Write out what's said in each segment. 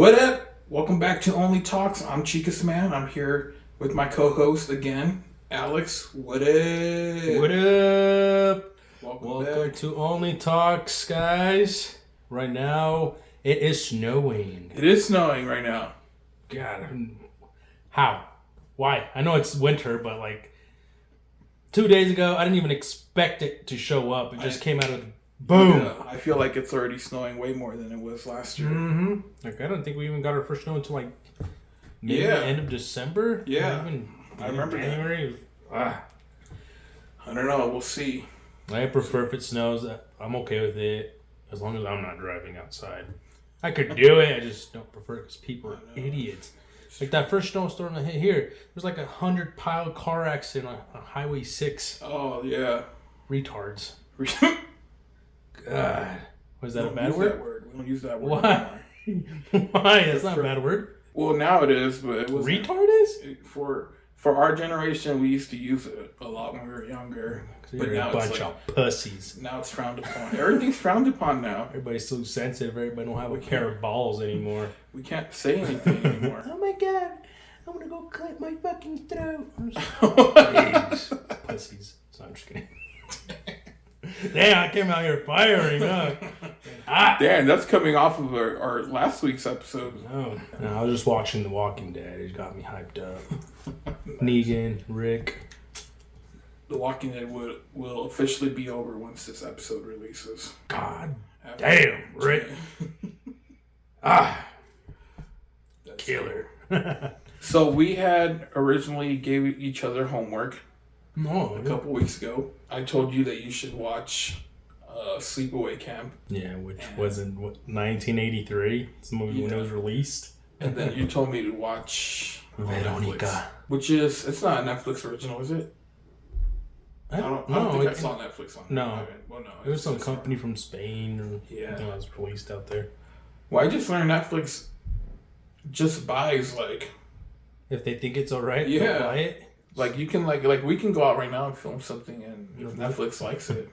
What up? Welcome back to Only Talks. I'm Chicas Man. I'm here with my co-host again, Alex. What up? What up? Welcome back to Only Talks, guys. Right now, it is snowing. It is snowing right now. God, how? Why? I know it's winter, but like 2 days ago, I didn't even expect it to show up. It just came out of the boom. Yeah, I feel like it's already snowing way more than it was last year. Mm-hmm. Like I don't think we even got our first snow until like maybe the end of December. Yeah, even I remember January. I don't know. We'll see. I prefer if it snows. I'm okay with it as long as I'm not driving outside. I could do it. I just don't prefer it because people are idiots. Like that first snowstorm that hit here, there's like 100 pile car accident on Highway 6. Oh yeah, retards. God, was that a bad word? We don't use that word. Why? Why? That's not a bad word. Well, now it is, but it was retard is for our generation. We used to use it a lot when we were younger. But now a bunch of pussies. Now it's frowned upon. Everything's frowned upon now. Everybody's so sensitive. Everybody don't have a pair of balls anymore. We can't say anything anymore. Oh my god, I'm gonna go clip my fucking throat. Pussies. So I'm just kidding. Damn, I came out here firing, huh? Damn, that's coming off of our last week's episode. No, I was just watching The Walking Dead. It got me hyped up. Negan, Rick. The Walking Dead will officially be over once this episode releases. God damn, Rick. Killer. So we had originally gave each other homework a couple weeks ago. I told you that you should watch Sleepaway Camp. Yeah, which was in 1983. It's the movie when it was released. And then you told me to watch Veronica. Netflix, which is, it's not a Netflix original, is it? I don't think I saw Netflix on it. No. Well, no. It was some company from Spain or something that was released out there. Well, I just learned Netflix just buys, like... If they think it's alright, they'll buy it. Like, you can, like we can go out right now and film something, and if Netflix likes it.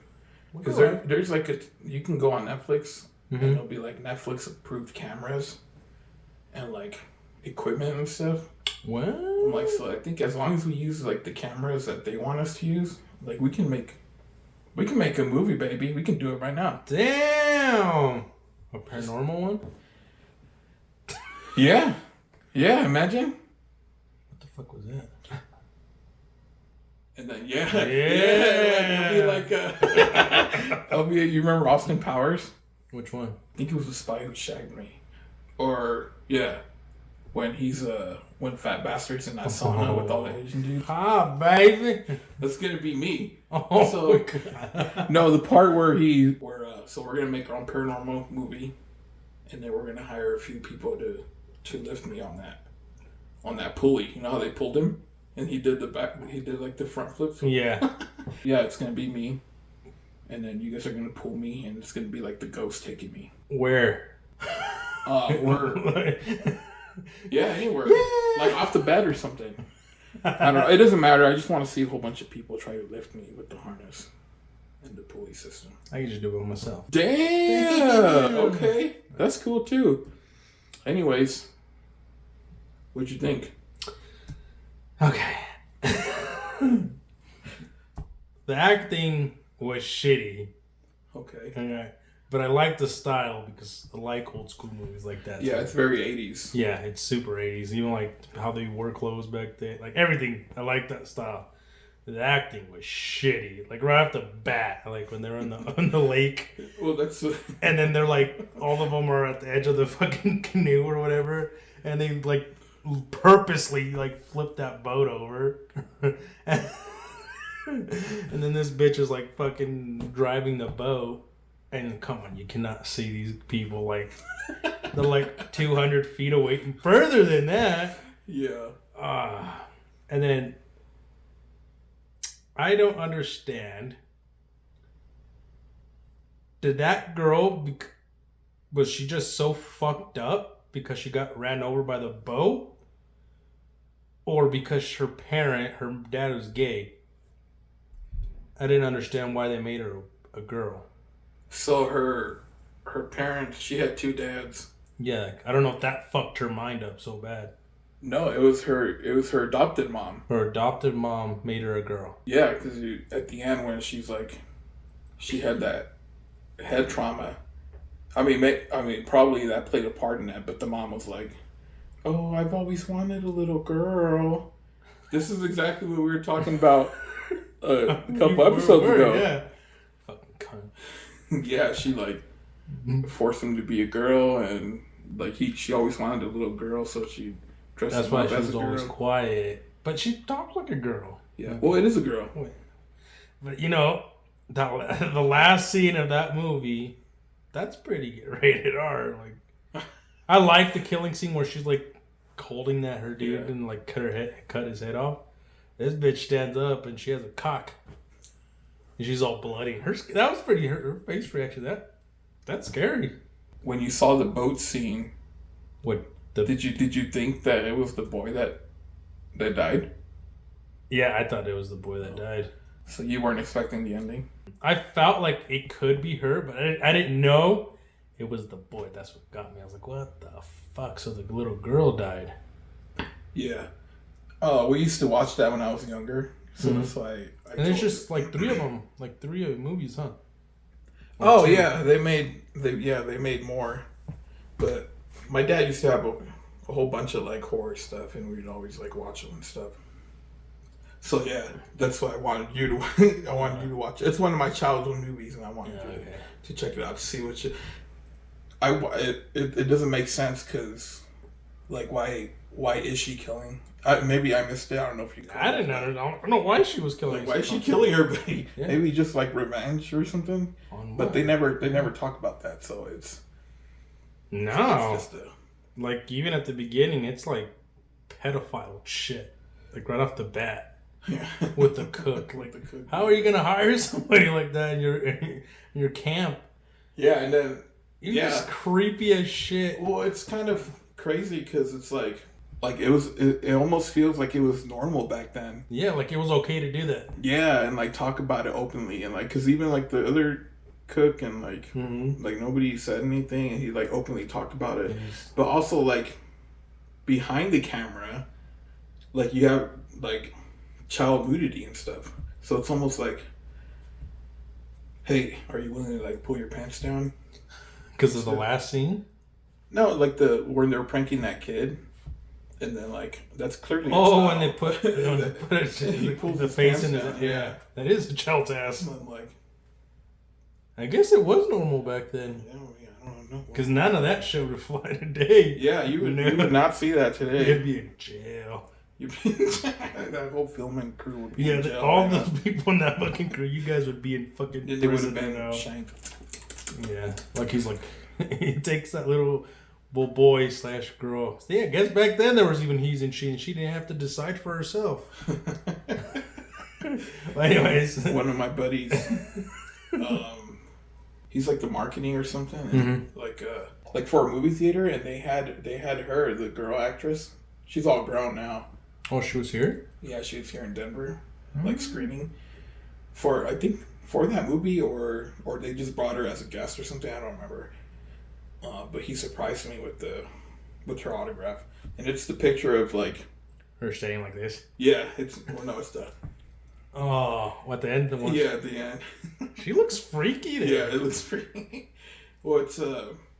Because there's like you can go on Netflix, and it'll be like Netflix approved cameras and like equipment and stuff. What? I'm like, so I think as long as we use like the cameras that they want us to use, like we can make a movie, baby. We can do it right now. Damn. A paranormal one? Yeah. Yeah, imagine. What the fuck was that? And then it'll be like you remember Austin Powers? Which one? I think it was The Spy Who Shagged Me. Or when he's when Fat Bastard's in that sauna with all the Asian dudes. Baby. That's gonna be me. God. No, the part where so we're gonna make our own paranormal movie, and then we're gonna hire a few people to lift me on that pulley. You know how they pulled him? And he did like the front flips. Yeah. Yeah, it's going to be me. And then you guys are going to pull me, and it's going to be like the ghost taking me. Where? Anywhere. Yeah. Like off the bed or something. I don't know. It doesn't matter. I just want to see a whole bunch of people try to lift me with the harness and the pulley system. I can just do it myself. Damn! Okay. That's cool, too. Anyways, what'd you think? Okay. The acting was shitty. Okay. But I like the style because I like old school movies like that. Yeah, it's very 80s. Yeah, it's super 80s. Even like how they wore clothes back then. Like everything. I like that style. The acting was shitty. Like right off the bat. Like when they're on the lake. Well, that's... And then they're like, all of them are at the edge of the fucking canoe or whatever. And they like... purposely like flip that boat over and then this bitch is like fucking driving the boat, and come on, you cannot see these people, like they're like 200 feet away and further than that. And then I don't understand, did that girl was she just so fucked up because she got ran over by the boat? Or because her dad was gay? I didn't understand why they made her a girl. So her parents, she had two dads. Yeah, I don't know if that fucked her mind up so bad. No, it was her. It was her adopted mom. Her adopted mom made her a girl. Yeah, because at the end when she's like, she had that head trauma. I mean, probably that played a part in that. But the mom was like, "Oh, I've always wanted a little girl." This is exactly what we were talking about a couple episodes ago. Yeah, fucking cunt. Yeah, she like forced him to be a girl, and like she always wanted a little girl, so she dressed That's him why up she as was a always girl. quiet. But she talked like a girl. Yeah, well, it is a girl. But you know, the last scene of that movie, that's pretty rated R. Like, I like the killing scene where she's like holding that her dude and like cut his head off. This bitch stands up and she has a cock, and she's all bloody. That was pretty. Her face reaction. That's scary. When you saw the boat scene, What did you think that it was the boy that died? Yeah, I thought it was the boy that died. So you weren't expecting the ending? I felt like it could be her, but I didn't know it was the boy. That's what got me. I was like, what the fuck? So the little girl died. Yeah. Oh, we used to watch that when I was younger. So that's why. And there's just like three of them, like three of movies, huh? Oh yeah, they made more. But my dad used to have a whole bunch of like horror stuff, and we'd always like watch them and stuff. So yeah, that's why I wanted you to. I wanted you to watch it. It's one of my childhood movies, and I wanted you to check it out to see what you. It doesn't make sense because, like, why is she killing? Maybe I missed it. I don't know if you. I didn't know. I don't know why she was killing. Like, why is she killing everybody? Yeah. Maybe just like revenge or something. But they never talk about that, so it's. No. It's just like even at the beginning, it's like pedophile shit. Like right off the bat. Yeah. With the cook. Like, how are you gonna hire somebody like that in your camp? Yeah, and then you're just creepy as shit. Well, it's kind of crazy because it's like it almost feels like it was normal back then. Yeah, like it was okay to do that. Yeah, and like talk about it openly, and like because even like the other cook and like like nobody said anything, and he like openly talked about it. But also like behind the camera, like you have like child nudity and stuff, so it's almost like, hey, are you willing to like pull your pants down? Because of the last scene? No, like when they were pranking that kid, and then like that's clearly. When they put the face in his yeah, that is a child's ass. I'm like, I guess it was normal back then. Yeah, I don't know. Because none of that show would fly today. Yeah, you would not see that today. You'd be in jail. That whole filming crew would be in jail. All the people in that fucking crew, you guys would be in fucking prison. They would have been shanked. Yeah, like he's like, he takes that little boy/girl. See, I guess back then there was even he's and she didn't have to decide for herself. Anyways, one of my buddies, he's like the marketing or something, and like for a movie theater, and they had her, the girl actress. She's all grown now. Oh, she was here? Yeah, she was here in Denver, like screening for that movie, or they just brought her as a guest or something. I don't remember. But he surprised me with her autograph, and it's the picture of like her staying like this. Yeah, it's the. Oh, what the end? At the end. She looks freaky there. Yeah, it looks freaky. Well, it's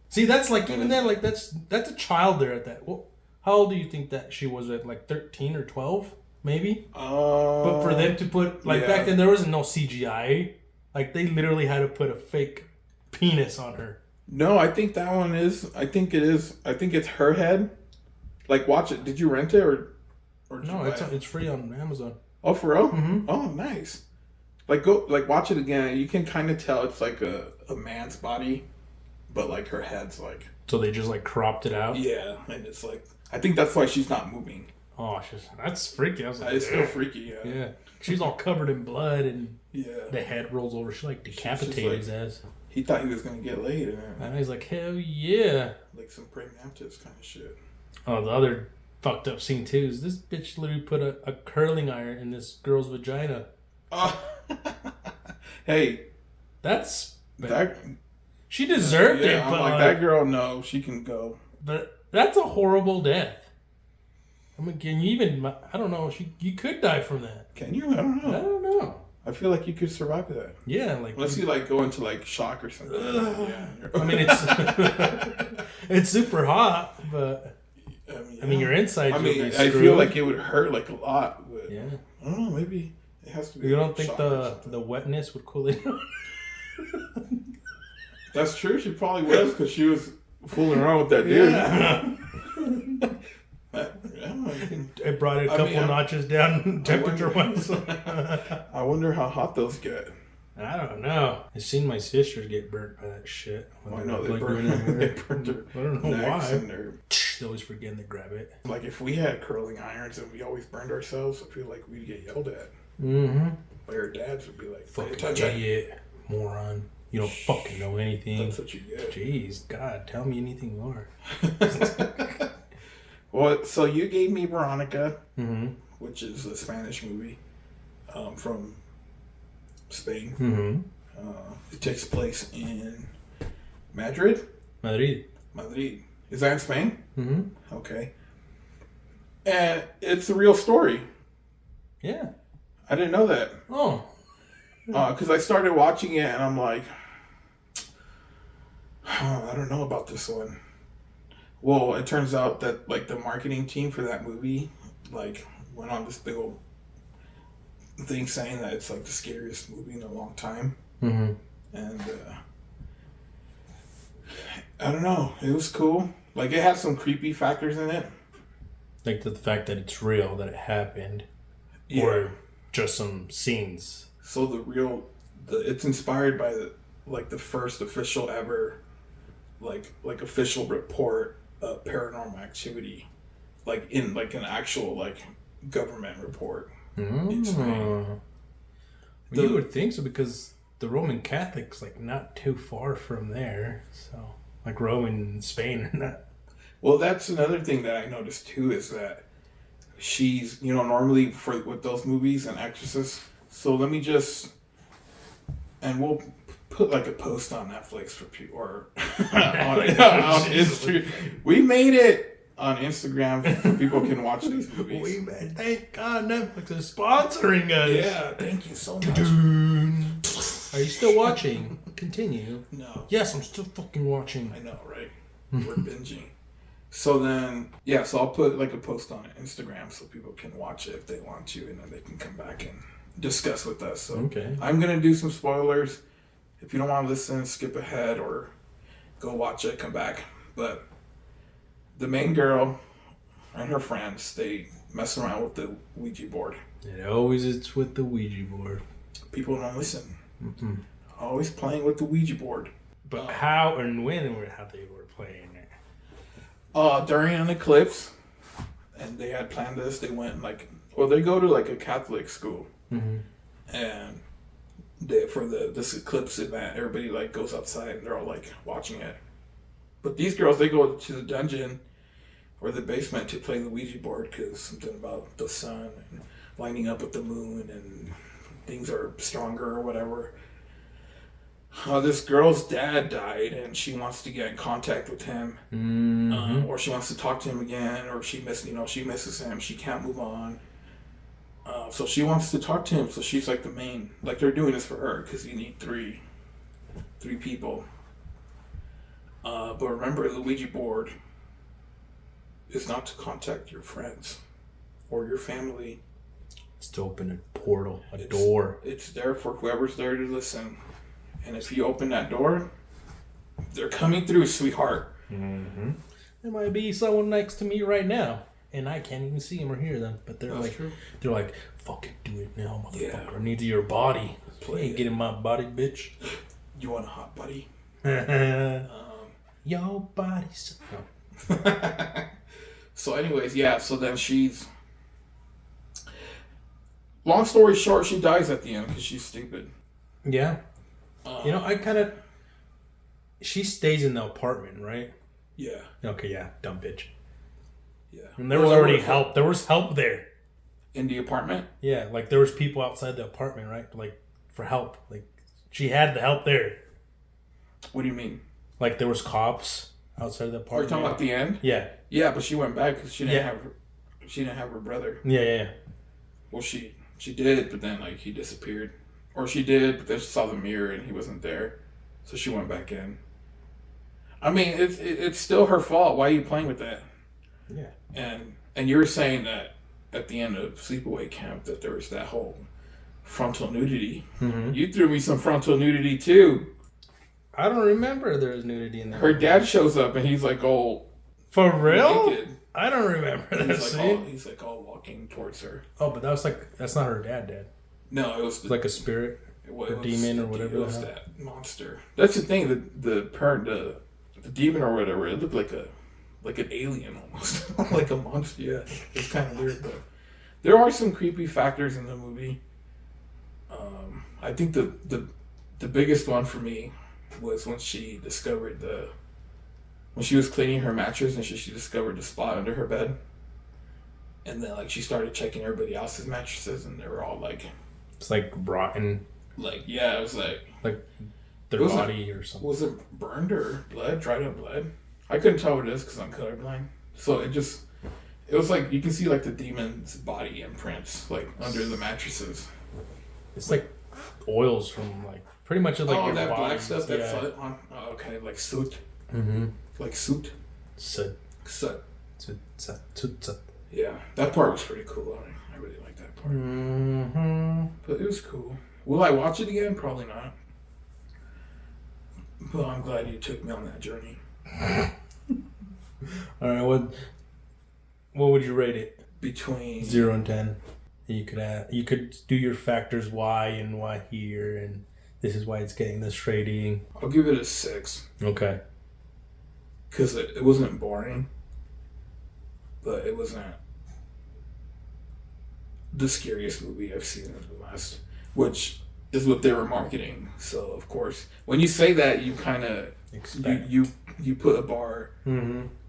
See, that's like even then, like that's a child there at that. Well, how old do you think that she was at? Like 13 or 12, maybe. But for them to put back then, there wasn't no CGI. Like they literally had to put a fake penis on her. No, I think that one is. I think it is. I think it's her head. Like, watch it. Did you rent it or no? It's free on Amazon. Oh, for real? Mm-hmm. Oh, nice. Like watch it again. You can kind of tell it's like a man's body, but like her head's like. So they just like cropped it out. Yeah, and it's like I think that's why she's not moving. Oh, that's freaky. I was like, it's still freaky. Yeah. Yeah, she's all covered in blood and yeah, the head rolls over. She like decapitated his ass. He thought he was gonna get laid, and he's like, hell yeah, like some praying mantis kind of shit. Oh, the other fucked up scene too is this bitch literally put a curling iron in this girl's vagina. Oh, hey, that's that. She deserved it, I'm but like that girl. No, she can go. But that's a horrible death. I mean, can you even... I don't know. You could die from that. Can you? I don't know. I don't know. I feel like you could survive that. Yeah, like... Unless you, like, go into, like, shock or something. Yeah. I mean, it's... it's super hot, but... I mean, your insides. I mean, I feel like it would hurt like a lot. But yeah. I don't know. Maybe it has to be. You don't think the wetness would cool it down? That's true. She probably was because she was fooling around with that dude. It brought it a couple notches down temperature-wise. I wonder how hot those get. I don't know. I've seen my sisters get burnt by that shit. I know they burn their I don't know why. They always forgetting to grab it. Like if we had curling irons and we always burned ourselves, I feel like we'd get yelled at. Mm-hmm. Like our dads would be like, "Fucking idiot, moron! You don't fucking know anything." That's what you get. Jeez, God, tell me anything more. Well, so you gave me Veronica, mm-hmm. which is a Spanish movie from Spain. Mm-hmm. It takes place in Madrid. Madrid. Is that in Spain? Mm-hmm. Okay. And it's a real story. Yeah. I didn't know that. Oh. Because I started watching it and I'm like, I don't know about this one. Well, it turns out that like the marketing team for that movie like went on this big old thing saying that it's like the scariest movie in a long time. Mm-hmm. And I don't know. It was cool. Like it had some creepy factors in it. Like the fact that it's real, that it happened. Yeah. Or just some scenes. So it's inspired by the first official ever like official report of paranormal activity. Like in like an actual like government report. In Spain. You would think so because the Roman Catholics like not too far from there. So like Rome and Spain are not. Well, that's another thing that I noticed too is that she's, normally with those movies and Exorcist. So let me and we'll put like a post on Netflix for people or on Instagram. We made it on Instagram so people can watch these movies. Thank God Netflix is sponsoring us. Yeah, thank you so much. Are you still watching? Continue. No. Yes, I'm still fucking watching. I know, right? We're binging. So then, so I'll put like a post on Instagram so people can watch it if they want to, and then they can come back and discuss with us. So okay. I'm going to do some spoilers. If you don't want to listen, skip ahead or go watch it, come back. But the main girl and her friends, they mess around with the Ouija board. It always is with the Ouija board. People don't listen. Mm-hmm. Always playing with the Ouija board. But how and when how they were playing it? During an eclipse, and they had planned this. They went they go to like a Catholic school, mm-hmm. and for this eclipse event, everybody like goes outside and they're all like watching it. But these girls, they go to the dungeon or the basement to play the Ouija board because something about the sun and lining up with the moon and things are stronger or whatever. This girl's dad died and she wants to get in contact with him, mm-hmm. Or she wants to talk to him again, or she misses him. She can't move on, so she wants to talk to him. So she's like the main, like they're doing this for her because you need three people. But remember, the Ouija board is not to contact your friends or your family. It's to open a portal, a door. It's there for whoever's there to listen. And if you open that door, they're coming through, sweetheart. Mm-hmm. There might be someone next to me right now, and I can't even see them or hear them. But they're they're like, fucking do it now, motherfucker. Yeah. I need your body. Get in my body, bitch. You want a hot buddy? Your body's... No. So anyways, so then she's... Long story short, she dies at the end because she's stupid. Yeah. She stays in the apartment, right? Yeah. Okay, yeah. Dumb bitch. Yeah. And there was already help. There was help there. In the apartment? Yeah, like there was people outside the apartment, right? Like, for help. Like, she had the help there. What do you mean? Like, there was cops outside of the We're apartment. talking about the end. Yeah. Yeah, but she went back because she didn't have her brother. Yeah. Well, she did, but then like he disappeared, or she did, but then she saw the mirror and he wasn't there, so she went back in. I mean, it's still her fault. Why are you playing with that? Yeah. And you were saying that at the end of Sleepaway Camp that there was that whole frontal nudity. Mm-hmm. You threw me some frontal nudity too. I don't remember there was nudity in that. Her dad shows up and he's like, "Oh, for real? naked." I don't remember that scene. He's like all walking towards her. Oh, but that's not her dad. No, it was like a spirit or demon or whatever. It was that monster. That's the thing. The demon or whatever. It looked like an alien almost, like a monster. Yeah, it's kind of weird, but there are some creepy factors in the movie. I think the biggest one for me was when she discovered when she was cleaning her mattress and she discovered the spot under her bed, and then like she started checking everybody else's mattresses and they were all like, it's like rotten. Like yeah, it was like their body or something. Was it burned or dried up blood? I couldn't tell what it is because I'm colorblind. So it was like you can see like the demon's body imprints like under the mattresses. It's like oils from like pretty much like your that body. black stuff that's on. Oh, okay, like soot. Mm-hmm. Like soot. Soot. Yeah, that part was pretty cool. I really like that part. Mm-hmm. But it was cool. Will I watch it again? Probably not. But I'm glad you took me on that journey. All right, what would you rate it? Between 0 and 10. You could do your factors why and why here, and this is why it's getting this rating. I'll give it a 6. Okay. Because it wasn't boring, but it wasn't the scariest movie I've seen in the last, which is what they were marketing. So of course, when you say that, you kind of you put a bar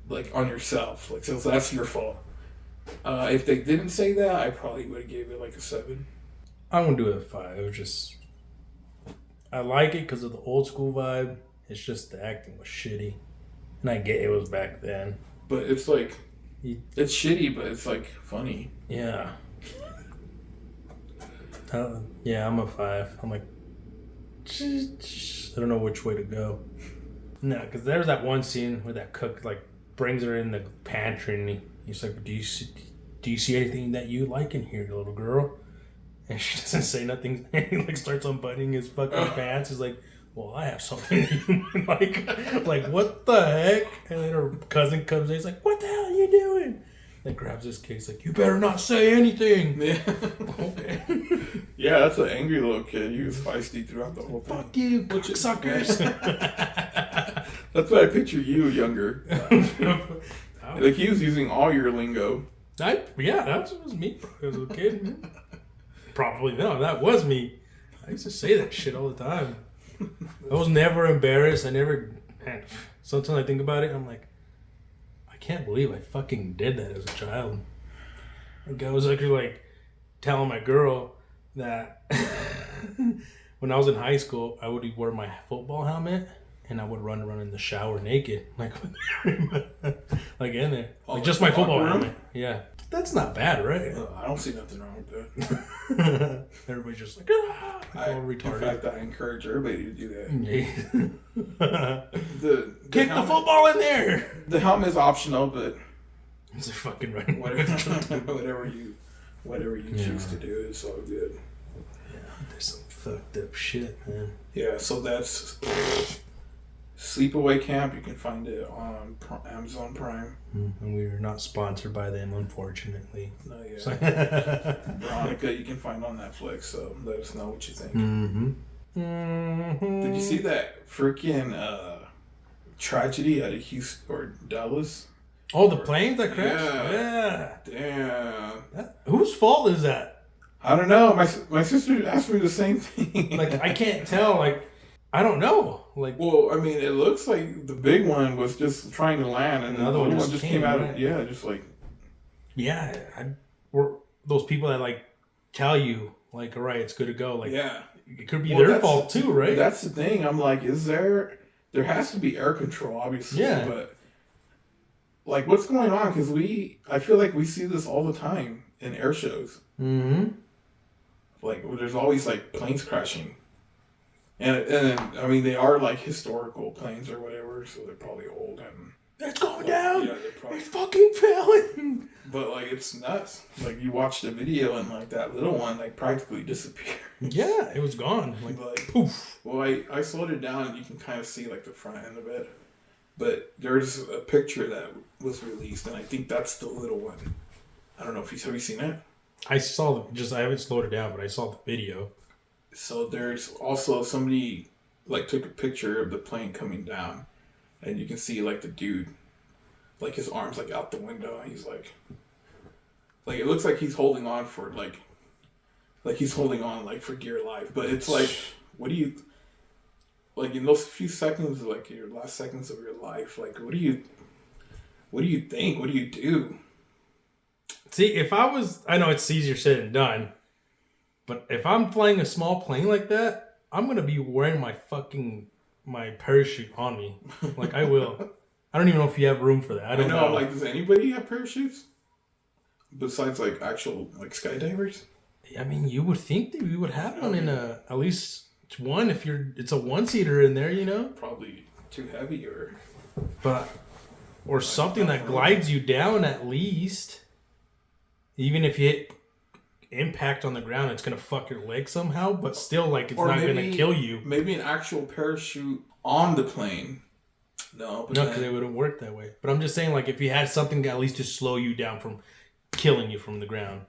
like on yourself, like so that's your fault. If they didn't say that, I probably would have gave it like a 7. I'm gonna do it a 5. It was just I like it because of the old school vibe. It's just the acting was shitty, and I get it was back then. But it's like it's shitty, but it's like funny. Yeah. Yeah, I'm a 5. I'm like, I don't know which way to go. No, because there's that one scene where that cook like brings her in the pantry and he's like, do you see anything that you like in here, little girl? And she doesn't say nothing. And he like starts unbuttoning his fucking pants. He's like, well, I have something that you like. Like, what the heck? And then her cousin comes in. He's like, what the hell are you doing? Then grabs his case like, you better not say anything. Yeah. Okay. Yeah, that's an angry little kid. He was feisty throughout the whole thing. Fuck you, suckers. That's what I picture you younger. Like he was using all your lingo. That was me as a kid. Probably no, that was me. I used to say that shit all the time. I was never embarrassed. Man, sometimes I think about it, I'm like, I can't believe I fucking did that as a child. Like I was like telling my girl that when I was in high school, I would wear my football helmet and I would run around in the shower naked, like like in there, like just my football helmet. Yeah, that's not bad, right? I don't see nothing wrong with that. Everybody's just like, all retarded. In fact, I encourage everybody to do that. the kick helmet, the football in there. The helmet is optional, but it's a fucking running. whatever you choose to do is all good. Yeah, there's some fucked up shit, man. Yeah, so that's Sleepaway Camp. You can find it on Amazon Prime. And we are not sponsored by them, unfortunately. No, yeah. Veronica, you can find on Netflix. So let us know what you think. Did you see that freaking tragedy out of Houston or Dallas? Oh, the planes that crashed? Yeah. Damn. Whose fault is that? I don't know. My sister asked me the same thing. Like, I can't tell. Like, I don't know. Like, well, I mean, it looks like the big one was just trying to land, and the other one just came out. Right? Yeah, just like. Yeah, we're those people that like tell you like, all right, it's good to go. Like, yeah, it could be their fault too, right? That's the thing. I'm like, there has to be air control, obviously. Yeah, but like, what's going on? Because I feel like we see this all the time in air shows. Mm-hmm. Like, there's always, like, planes crashing. And I mean, they are, like, historical planes or whatever, so they're probably old and... It's going down! Yeah, they're probably... It's fucking failing! But, like, it's nuts. Like, you watch the video and, like, that little one, like, practically disappeared. Yeah, it was gone. Like poof. Well, I slowed it down and you can kind of see, like, the front end of it. But there's a picture that was released, and I think that's the little one. I don't know if have you seen it? I saw I haven't slowed it down, but I saw the video. So there's also somebody, like, took a picture of the plane coming down, and you can see, like, the dude, like, his arms, like, out the window, and he's, like, it looks like he's holding on for, like he's holding on, like, for dear life. But it's, like, what do you, like, in those few seconds, like, your last seconds of your life, like, what do you think? What do you do? See, if I know it's easier said than done, but if I'm flying a small plane like that, I'm going to be wearing my parachute on me. Like, I will. I don't even know if you have room for that. I don't know. Like, does anybody have parachutes? Besides, like, actual, like, skydivers? I mean, you would think that we would have one in at least one if it's a one-seater in there, you know? Probably too heavy or something that glides you down at least. Even if you hit impact on the ground, it's going to fuck your leg somehow, but still, like, it's not going to kill you. Maybe an actual parachute on the plane. No, because it wouldn't work that way. But I'm just saying, like, if you had something at least to slow you down from killing you from the ground.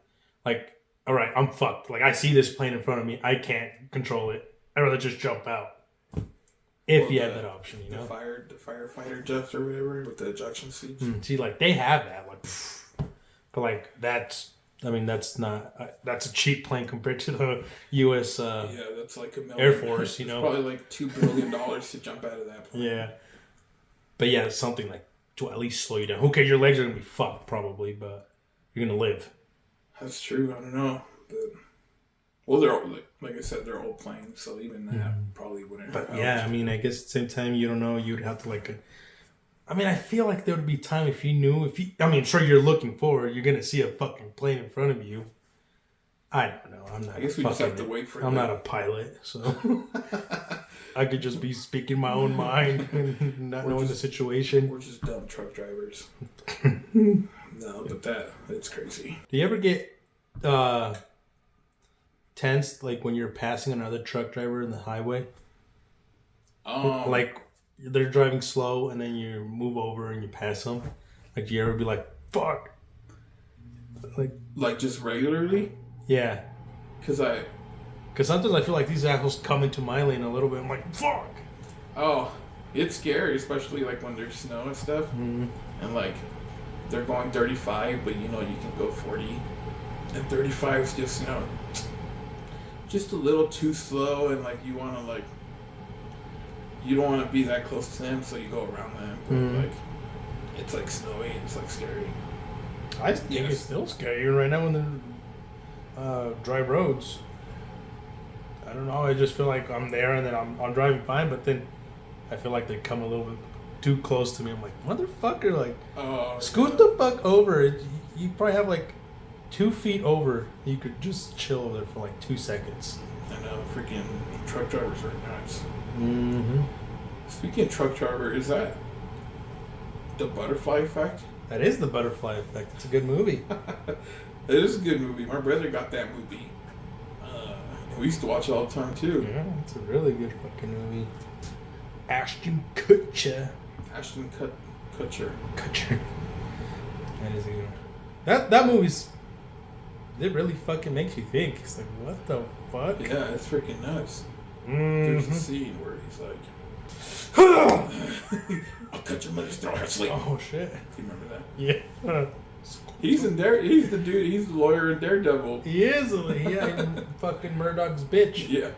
Like, all right, I'm fucked. Like, I see this plane in front of me. I can't control it. I'd rather just jump out. If you had that option, you know? The firefighter jets or whatever with the ejection seats. See, like, they have that. Like, but, like, that's not... that's a cheap plane compared to the U.S. That's like $1 million. Air Force, you know? Probably like $2 billion to jump out of that plane. Yeah. But, yeah, it's something, like, to at least slow you down. Okay, your legs are going to be fucked, probably, but you're going to live. That's true. I don't know. But, well, they're old, like I said, they're old planes, so even that probably wouldn't But, have yeah, helped. I mean, I guess at the same time, you don't know. You'd have to, like... I mean, I feel like there would be time if you knew... I mean, sure, you're looking forward. You're going to see a fucking plane in front of you. I don't know. I'm not. I guess we just have to wait for it. I'm not a pilot, so... I could just be speaking my own mind and not knowing the situation. We're just dumb truck drivers. No, but it's crazy. Do you ever get tense, like, when you're passing another truck driver in the highway? Like, they're driving slow, and then you move over and you pass them. Like, do you ever be like, fuck? Like just regularly? Yeah. Because sometimes I feel like these assholes come into my lane a little bit. I'm like, fuck! Oh, it's scary, especially, like, when there's snow and stuff. Mm-hmm. And, like, they're going 35, but, you know, you can go 40. And 35 is just, you know, just a little too slow, and, like, you want to, like... You don't want to be that close to them, so you go around them. But, like, it's, like, snowy, and it's, like, scary. I think it's still scary right now when they're dry roads. I don't know, I just feel like I'm there, and then I'm driving fine, but then I feel like they come a little bit too close to me. I'm like, motherfucker, like, scoot the fuck over. You probably have, like, 2 feet over. You could just chill there for, like, 2 seconds. I know, freaking truck drivers are nuts. Mm-hmm. Speaking of truck driver, is that the butterfly effect? That is the butterfly effect. It's a good movie. It is a good movie. My brother got that movie. We used to watch it all the time too. Yeah, it's a really good fucking movie. Ashton Kutcher. Kutcher. That is a good one. That movie's... It really fucking makes you think. It's like, what the fuck? Yeah, it's freaking nuts. Mm-hmm. There's a scene where he's like, I'll cut your mother's throat, her sleep. Oh, shit. Do you remember that? Yeah. He's in there. He's the dude. He's the lawyer in Daredevil. He is. Yeah, fucking Murdoch's bitch. Yeah.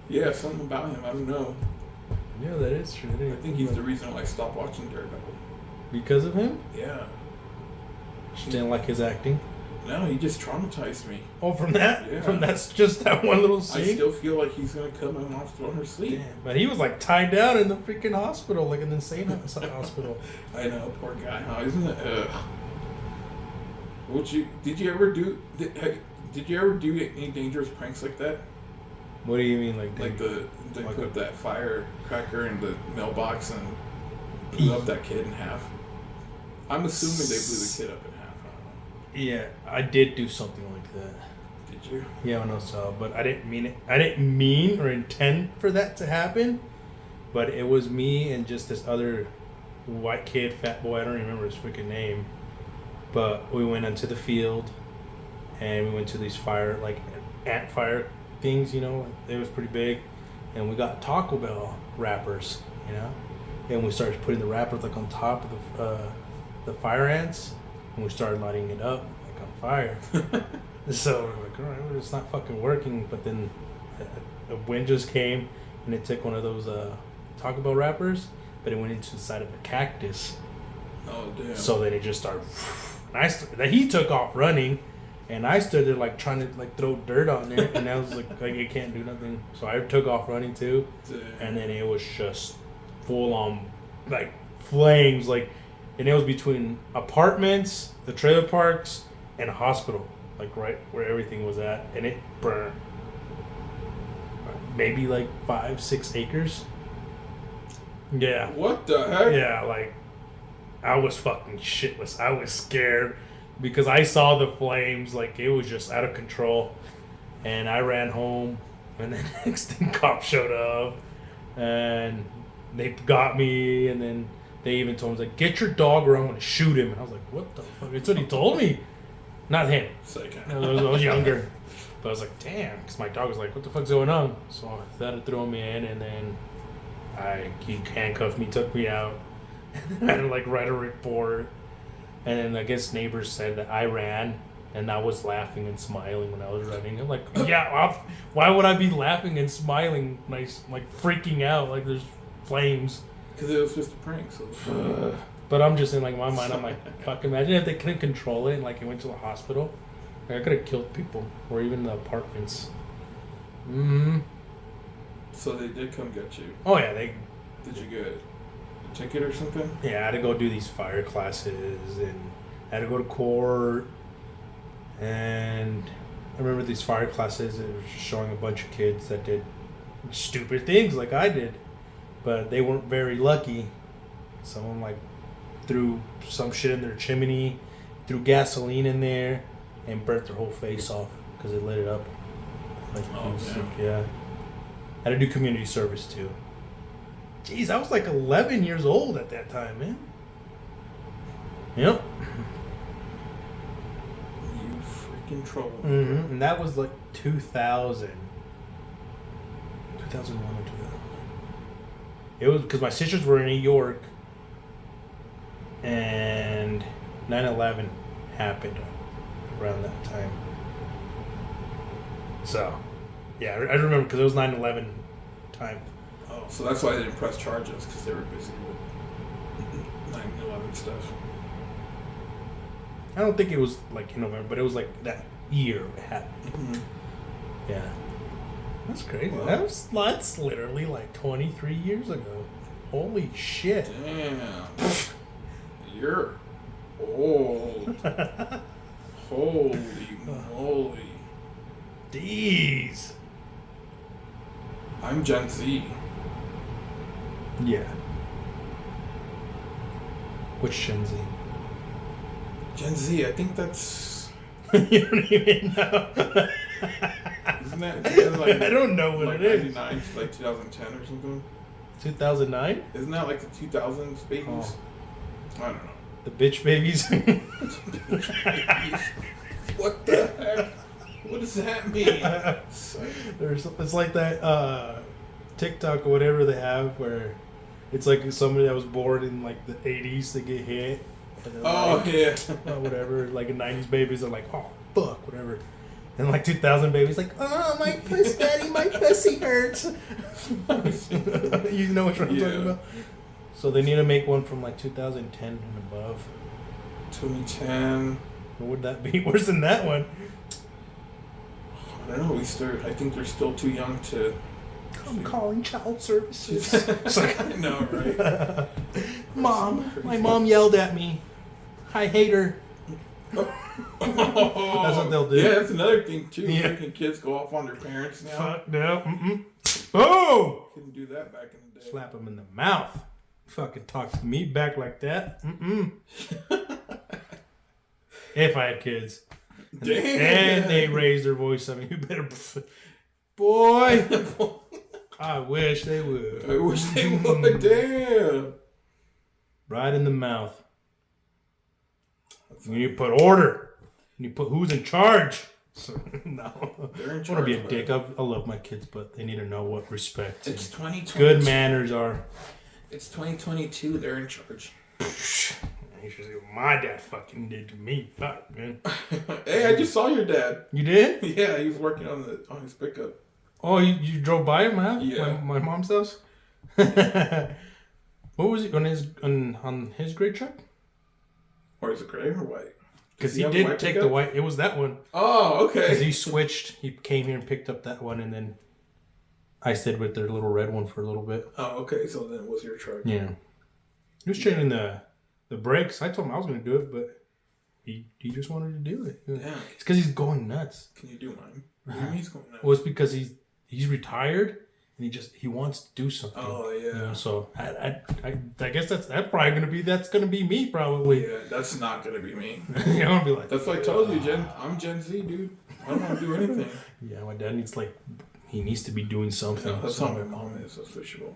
Yeah, something about him. I don't know. Yeah, that is true. I think he's the reason why I stopped watching Daredevil. Because of him? Yeah. She didn't like his acting? No, he just traumatized me. Oh, from that? Yeah. From that's just that one little scene? I still feel like he's gonna cut my mom's throat in her sleep. Damn, but he was like tied down in the freaking hospital, like an insane hospital. I know, poor guy, huh? Isn't it? Did you ever do any dangerous pranks like that? What do you mean, like they put that firecracker in the mailbox and blew up that kid in half? I'm assuming they blew the kid up in half. I don't know. Yeah, I did do something like that. Did you? Yeah, I know so, but I didn't mean it. I didn't mean or intend for that to happen. But it was me and just this other white kid, fat boy. I don't remember his freaking name. But we went into the field, and we went to these ant fire things. You know, it was pretty big, and we got Taco Bell wrappers. You know, and we started putting the wrappers like on top of the fire ants, and we started lighting it up like on fire. So we're like, all right, well, it's not fucking working. But then a wind just came, and it took one of those Taco Bell wrappers, but it went into the side of a cactus. Oh damn! So then it just started. He took off running, and I stood there like trying to like throw dirt on there, and I was like it can't do nothing. So I took off running too, damn. And then it was just full on like flames, like, and it was between apartments, the trailer parks, and a hospital, like right where everything was at, and it burned maybe like 5-6 acres. Yeah. What the heck? Yeah, like. I was fucking shitless. I was scared because I saw the flames. Like, it was just out of control. And I ran home. And then next thing, cops showed up. And they got me. And then they even told me, like, get your dog or I'm going to shoot him. And I was like, what the fuck? That's what he told me. Not him. I was younger. But I was like, damn. Because my dog was like, what the fuck's going on? So I started throwing me in. And then he handcuffed me, took me out. I had to like write a report, and then I guess neighbors said that I ran, and I was laughing and smiling when I was running. I'm like, yeah, why would I be laughing and smiling, nice, like freaking out, like there's flames? Because it was just a prank. So. But I'm just in like my mind. I'm like, fuck! Imagine if they couldn't control it, and like it went to the hospital. Like, I could have killed people, or even the apartments. Mm-hmm. So they did come get you. Oh yeah, they. Did you get ticket or something? Yeah, I had to go do these fire classes, and I had to go to court. And I remember these fire classes, it was just showing a bunch of kids that did stupid things like I did, but they weren't very lucky. Someone like threw some shit in their chimney, threw gasoline in there, and burnt their whole face off because it lit it up. Like, yeah. I had to do community service too. Jeez, I was like 11 years old at that time, man. Yep. You freaking trouble. Mm-hmm. And that was like 2000. 2001 or 2000. It was because my sisters were in New York, and 9/11 happened around that time. So, yeah, I remember because it was 9/11 time. Oh, so that's why they didn't press charges, because they were busy with 9/11 stuff. I don't think it was like in November, but it was like that year it happened. Mm-hmm. Yeah. That's crazy. Well, that's literally like 23 years ago. Holy shit. Damn. You're old. Holy moly. Jeez. I'm Gen Z. Yeah. Which Gen Z? Gen Z, I think that's... You don't even know. Isn't that like, I don't know what like it is. 99 to like 2010 or something? 2009? Isn't that like the 2000s babies? Oh. I don't know. The bitch babies? What the heck? What does that mean? It's like that TikTok or whatever they have where it's like somebody that was born in like the 80s they get hit. Oh, like, yeah. Whatever. Like 90s babies are like, oh, fuck, whatever. And like 2000 babies like, oh, my pussy, daddy, my pussy hurts. You know what I'm talking about? So they need to make one from like 2010 and above. 2010. What would that be? Worse than that one. I don't know. I think they're still too young to. I'm calling child services. I know, right? Mom, my mom yelled at me. I hate her. Oh. That's what they'll do. Yeah, that's another thing too. Yeah. Making kids go off on their parents now. Fuck no. Oh! Couldn't do that back in the day. Slap them in the mouth. Fucking talk to me back like that. If I had kids. And they raise their voice at me. You better... Boy! I wish they would. I wish they would. Damn. Right in the mouth. You need to put order. You put who's in charge. No. I want to be a dick. I love my kids, but they need to know what respect. It's 2022. Good manners are. It's 2022. They're in charge. You should see what my dad fucking did to me. Fuck, man. Hey, I just saw your dad. You did? Yeah, he was working on his pickup. Oh, you drove by him, huh? Yeah. My mom's house. What was he on his gray truck? Or is it gray or white? Because he did take the white. It was that one. Oh, okay. Because he switched. He came here and picked up that one, and then I stayed with their little red one for a little bit. Oh, okay. So then it was your truck. Yeah. He was changing the brakes. I told him I was going to do it, but he just wanted to do it. Yeah. It's because he's going nuts. Can you do mine? What do you mean he's going nuts? Well, it's because he's retired and he wants to do something. Oh yeah. You know, so I guess that's gonna be me probably. Yeah, that's not gonna be me. I'm gonna be like. That's what I told you, I'm Gen Z, dude. I don't want to do anything. Yeah, my dad needs to be doing something. Yeah, that's how my mom is. That's for sure.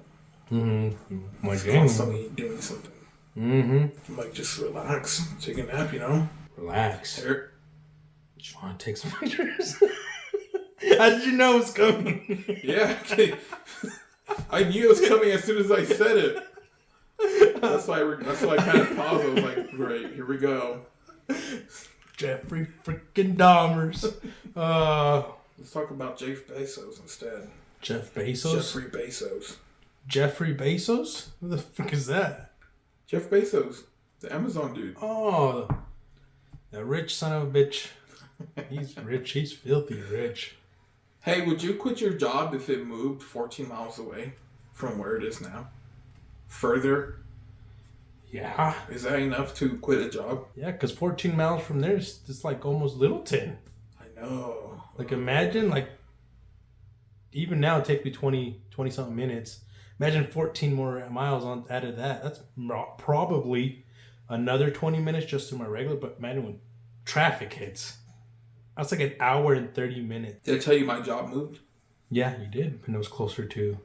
Mm-hmm. My She's dad constantly doing something. Mm-hmm. Like just relax, take a nap, you know. Relax. Here. Just want to take some pictures. How did you know it was coming? Yeah, okay. I knew it was coming as soon as I said it. That's why I kind of paused. I was like, great, here we go. Jeffrey freaking Dahmers. Let's talk about Jeff Bezos instead. Jeff Bezos? Jeffrey Bezos. Jeffrey Bezos? Who the fuck is that? Jeff Bezos, the Amazon dude. Oh, the rich son of a bitch. He's rich. He's filthy rich. Hey, would you quit your job if it moved 14 miles away from where it is now? Further? Yeah. Is that enough to quit a job? Yeah, because 14 miles from there is just like almost Littleton. I know. Like imagine, like, even now it takes me 20 something minutes. Imagine 14 more miles on out of that. That's probably another 20 minutes just to my regular, but imagine when traffic hits. That's like an hour and 30 minutes. Did I tell you my job moved? Yeah, you did. And it was closer to...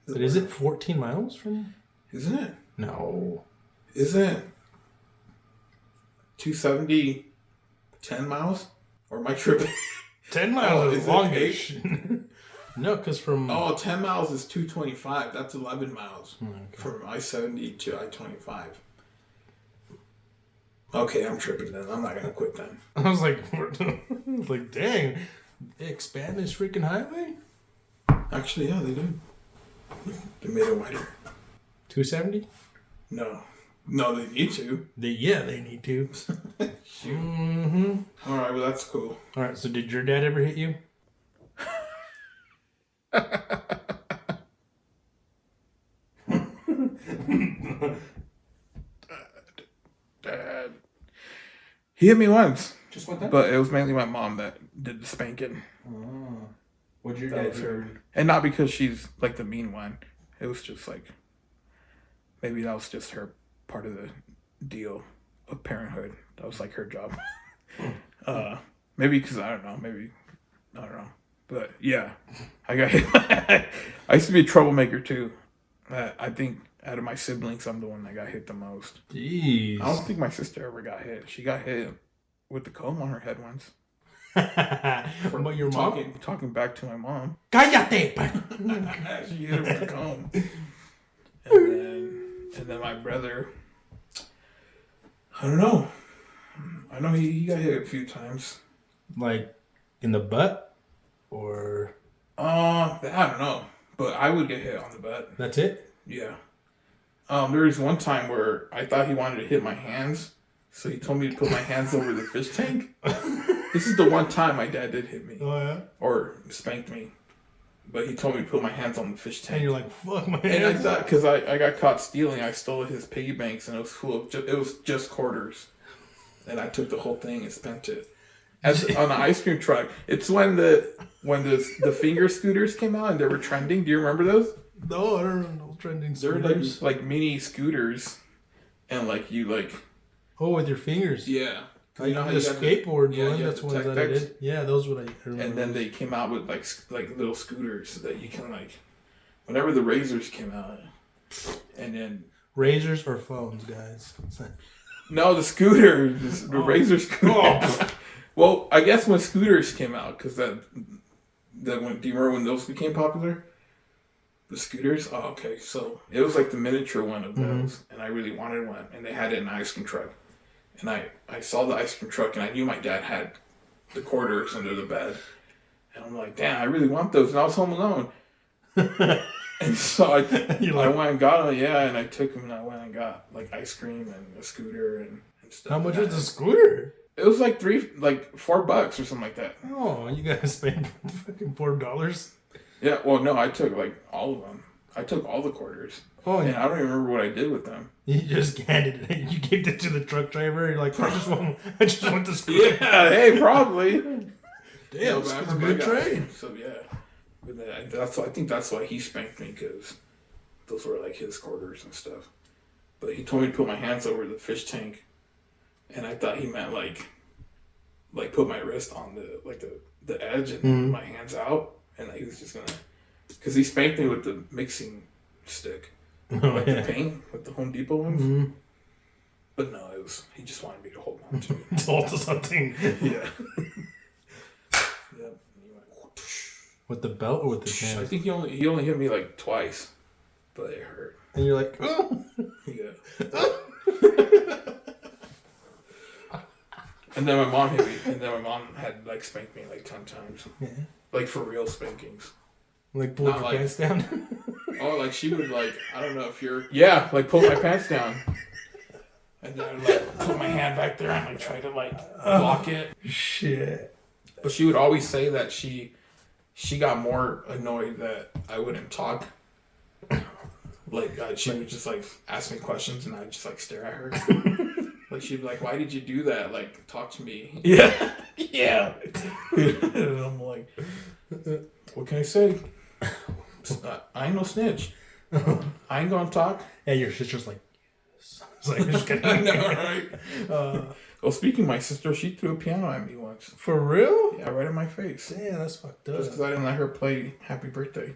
But is it 14 miles from... Isn't it? No. Isn't it 270 10 miles? Or am I tripping? 10 miles is longish. No, because from... 10 miles is 225. That's 11 miles. Okay. From I-70 to I-25. Okay, I'm tripping then. I'm not going to quit then. I was like, dang, they expand this freaking highway? Actually, yeah, they did. They made it wider. 270? No, they need to. They need to. Mm-hmm. All right, well, that's cool. All right, so did your dad ever hit you? Dad. He hit me once. Just one time? But it was mainly my mom that did the spanking. Oh. What'd your That dad was do? her. And not because she's like the mean one. It was just like, maybe that was just her part of the deal of parenthood. That was like her job. Maybe because I don't know. But yeah, I got hit. I used to be a troublemaker too. I think out of my siblings, I'm the one that got hit the most. Jeez. I don't think my sister ever got hit. She got hit with the comb on her head once. But your mom? Talking back to my mom. Cállate! She hit her with the comb. And then my brother, I don't know. I know he got hit a few times. Like in the butt? Or? I don't know. But I would get hit on the butt. That's it? Yeah. There was one time where I thought he wanted to hit my hands. So he told me to put my hands over the fish tank. This is the one time my dad did hit me. Oh, yeah? Or spanked me. But he told me to put my hands on the fish tank. And you're like, fuck my hands. And I thought, because I got caught stealing, I stole his piggy banks and it was full of, it was just quarters. And I took the whole thing and spent it. On the ice cream truck. It's when the finger scooters came out and they were trending. Do you remember those? No, I don't remember those trending scooters. They're like mini scooters. And oh, with your fingers. Yeah. Like you know the skateboard one, that's one that I did. Yeah, those what I remember. And then they came out with like little scooters that you can whenever the razors came out, and then razors or phones, guys. No, the scooters, the razor scooter. Oh. Well, I guess when scooters came out, because do you remember when those became popular? The scooters. Oh, okay. So it was like the miniature one of those, and I really wanted one, and they had it in an ice cream truck. And I saw the ice cream truck, and I knew my dad had the quarters under the bed. And I'm like, damn, I really want those. And I was home alone. And so I went and got them, and I took them, and I went and got ice cream and a scooter and stuff. How much was the scooter? It was $4 or something like that. Oh, you guys spent fucking $4? Yeah, well, no, I took all of them. I took all the quarters. Oh, and I don't even remember what I did with them. You just handed it. You gave it to the truck driver. You're like, I just want the scooter. Yeah, hey, probably. Damn, that's a good trade. So yeah, but I think that's why he spanked me, because those were his quarters and stuff. But he told me to put my hands over the fish tank, and I thought he meant put my wrist on the edge and my hands out, and he was just gonna, because he spanked me with the mixing stick. The paint with the Home Depot ones. Mm-hmm. But no, he just wanted me to hold on to it. To hold to something. Yeah. With the belt or with the hand? I think he only hit me twice, but it hurt. And you're like, oh. Yeah. And then my mom hit me, and then my mom had spanked me 10 times. Yeah. For real spankings. Pull your pants down? Oh, she would I don't know if you're... Yeah, pull my pants down. And then I'd put my hand back there and try to block it. Shit. But she would always say that she got more annoyed that I wouldn't talk. She would just ask me questions and I'd just stare at her. She'd be like, why did you do that? Talk to me. Yeah. Yeah. And I'm like, what can I say? I ain't no snitch. I ain't gonna talk. And your sister's like, yes. Just kidding. I know, right? Well, speaking of my sister, she threw a piano at me once. For real? Yeah, right in my face. Damn, that's fucked up. Just because I didn't let her play Happy Birthday.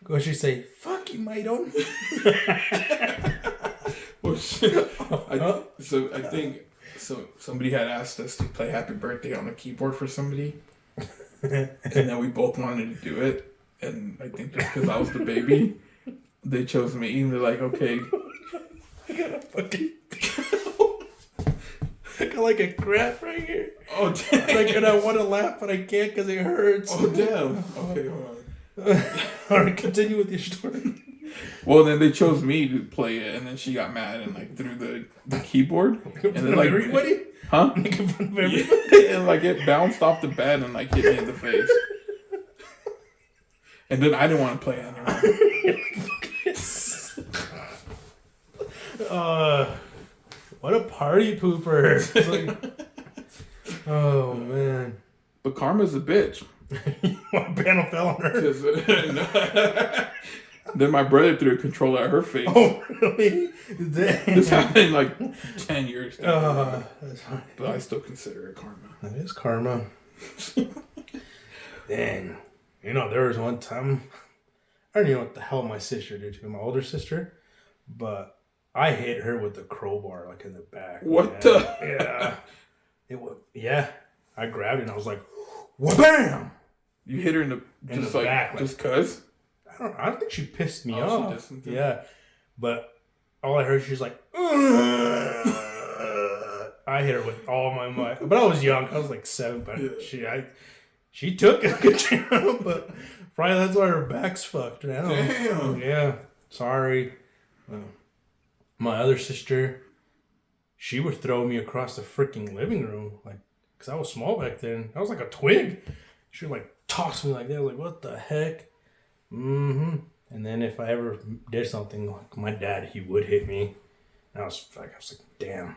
What she say? Fuck you, Maidon. Well, I think somebody had asked us to play Happy Birthday on the keyboard for somebody. And then we both wanted to do it. And I think just because I was the baby, they chose me. And they're like, okay. I got a fucking... I got a cramp right here. Oh, damn. And I want to laugh, but I can't because it hurts. Oh, damn. Okay, hold on. All right, continue with your story. Well, then they chose me to play it, and then she got mad and threw the keyboard. And then everybody? Huh? Making fun of everybody? Yeah, and it bounced off the bed and hit me in the face. And then I didn't want to play anymore. What a party pooper. Oh, man. But karma's a bitch. My panel fell on her. Then my brother threw a controller at her face. Oh, really? Damn. This happened 10 years ago. That's funny. But I still consider it karma. That is karma. Dang. There was one time, I don't even know what the hell my sister did to my older sister, but I hit her with the crowbar in the back. What the? Yeah. Yeah. I grabbed it and I was like, wham! You hit her in the back. Just cuz? I don't think she pissed me off. Yeah. But all I heard, she was like, ugh. I hit her with all my might. But I was young. I was 7, but yeah. She took it, but probably that's why her back's fucked now. Damn. Yeah. Sorry. My other sister, she would throw me across the freaking living room, like, because I was small back then. I was like a twig. She would, like, toss me like that. I was like, what the heck? Mm-hmm. And then if I ever did something, like my dad, he would hit me. And I was like, damn.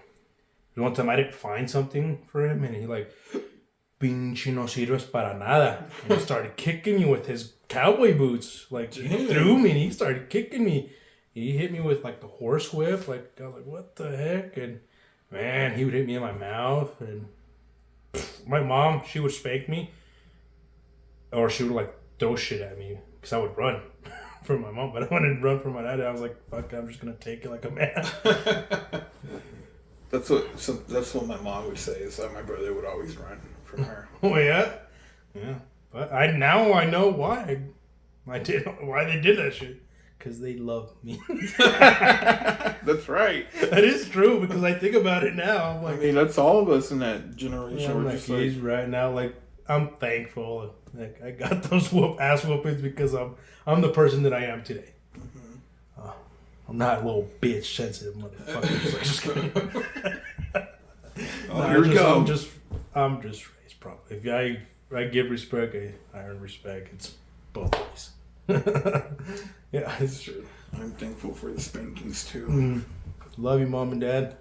One time I didn't find something for him, and he like, pinche no sirves para nada. And he started kicking me with his cowboy boots. Like, he threw me, and he started kicking me. He hit me with like the horse whip. Like, I was like, what the heck? And man, he would hit me in my mouth. And my mom, she would spank me, or she would like throw shit at me because I would run from my mom. But I wanted to run from my dad. I was like, fuck, I'm just gonna take it like a man. That's what my mom would say. Is that my brother would always run from her. Oh yeah. But I know why they did that shit. Because they love me. That's right. That is true, because I think about it now. I'm like, I mean, that's all of us in that generation. Yeah, We're just like, right now, like, I'm thankful. Like, I got those ass whoopings because I'm the person that I am today. Mm-hmm. I'm not a little bitch sensitive motherfucker. Like, just kidding. Here we go. I'm just raised properly. If I give respect, I earn respect. It's both ways. Yeah, it's true. I'm thankful for the spankings too. Love you, mom and dad.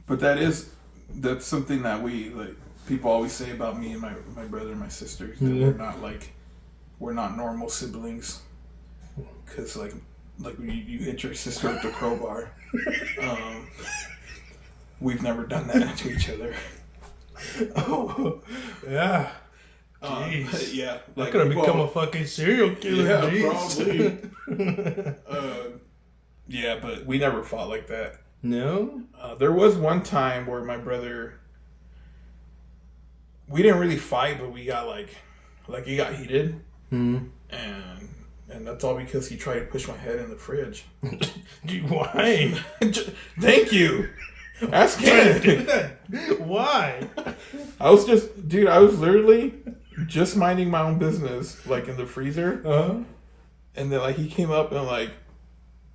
But that's something that we like. People always say about me and my brother and my sisters that we're not normal siblings. Because like when you hit your sister with the crowbar, we've never done that to each other. Oh, yeah. Jeez. Yeah, like, I could have become a fucking serial killer. Yeah, probably. Yeah, but we never fought like that. No? There was one time where my brother, we didn't really fight, but we got like he got heated. Mm-hmm. And that's all because he tried to push my head in the fridge. Dude, why? Thank you. Ask him. Why? I was literally just minding my own business, like in the freezer. Uh-huh. And then like he came up and like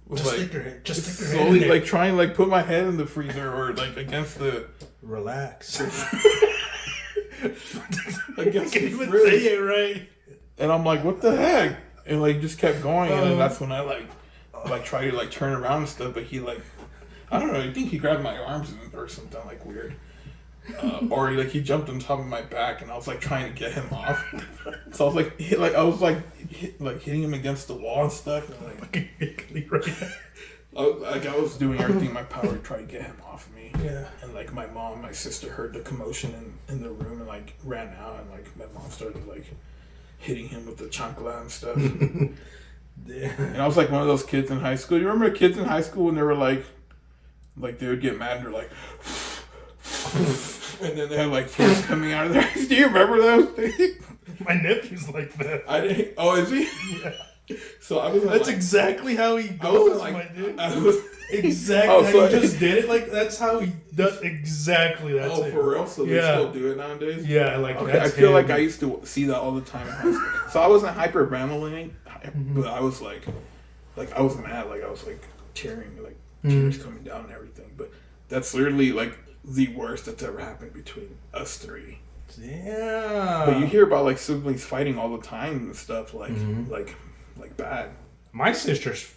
was stick your slowly head like trying to like put my head in the freezer or like against the relax. Against the even fridge. Say it right. And I'm like, what the heck? And like just kept going, and then that's when I like tried to like turn around and stuff, but he like, I don't know, I think he grabbed my arms or something like weird. Or he jumped on top of my back, and I was like trying to get him off. So I was like, hitting him against the wall and stuff. And, I was doing everything in my power to try to get him off of me. Yeah. And like my sister heard the commotion in the room and like ran out, and like my mom started like hitting him with the chancla and stuff. And I was like one of those kids in high school. You remember kids in high school when they were like they would get mad and they're like. And then they have like tears coming out of their eyes. Do you remember those things? My nephew's like that. I didn't. Oh, is he? Yeah. So I was. That's like, exactly how he goes, my dude. Exactly. Oh, so he just did it. Like that's how he does. Exactly. That's it. For real? So they still do it nowadays? Yeah. Like okay, I feel like I used to see that all the time in high school. So I wasn't hyperventilating, but I was like I was mad. Like I was like tearing, like tears coming down and everything. But that's literally like the worst that's ever happened between us three. Yeah. But you hear about like siblings fighting all the time and stuff, like bad. My sisters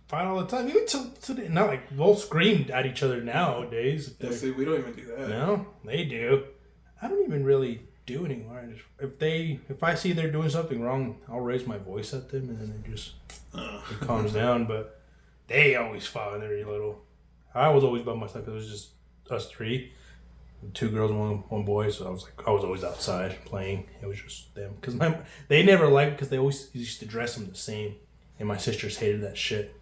fight all the time. Even today, not like we'll scream at each other nowadays. Yeah, see, we don't even do that. No, they do. I don't even really do anymore. If I see they're doing something wrong, I'll raise my voice at them, and then it calms down. But they always fought when they were little. I was always by myself because it was just us three, 2 girls, one boy. So I was always outside playing. It was just them because they never liked because they always used to dress them the same, and my sisters hated that shit.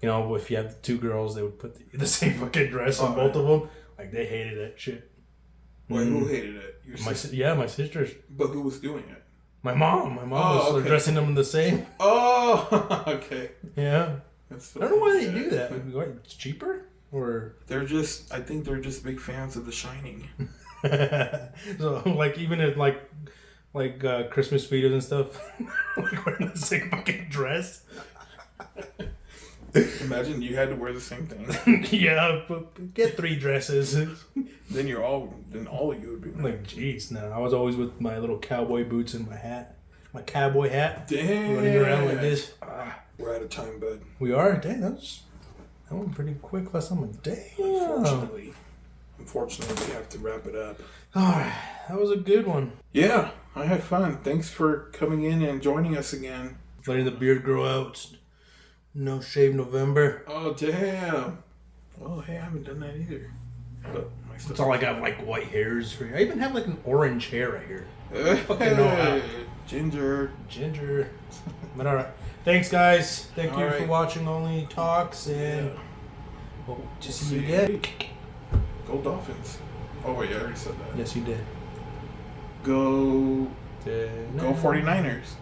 You know, if you have 2 girls, they would put the same fucking dress on both of them. Like they hated that shit. Wait, who hated it? Your sister? Yeah, my sisters. But who was doing it? My mom. My mom was dressing them the same. Oh, okay. Yeah. I don't know why they do that. It's cheaper? Or I think they're just big fans of The Shining. So like even at like Christmas videos and stuff, like wearing the same fucking dress. Imagine you had to wear the same thing. Yeah, but get 3 dresses. Then all of you would be like, jeez, no. I was always with my little cowboy boots and my hat. My cowboy hat. Damn. Running around like this. We're out of time, bud. We are? Dang, that went pretty quick last time. Damn. Unfortunately, we have to wrap it up. Alright, that was a good one. Yeah, I had fun. Thanks for coming in and joining us again. Letting the beard grow out. No shave November. Oh, damn. Well, hey, I haven't done that either. But it's all I got, like, white hairs for you. I even have, like, an orange hair right here. Fucking know how. Ginger. But alright. Thanks, guys. Thank you for watching Only Talks. And hope to see you again. Go Dolphins. Oh, wait, I already said that. Yes, you did. Go 49ers.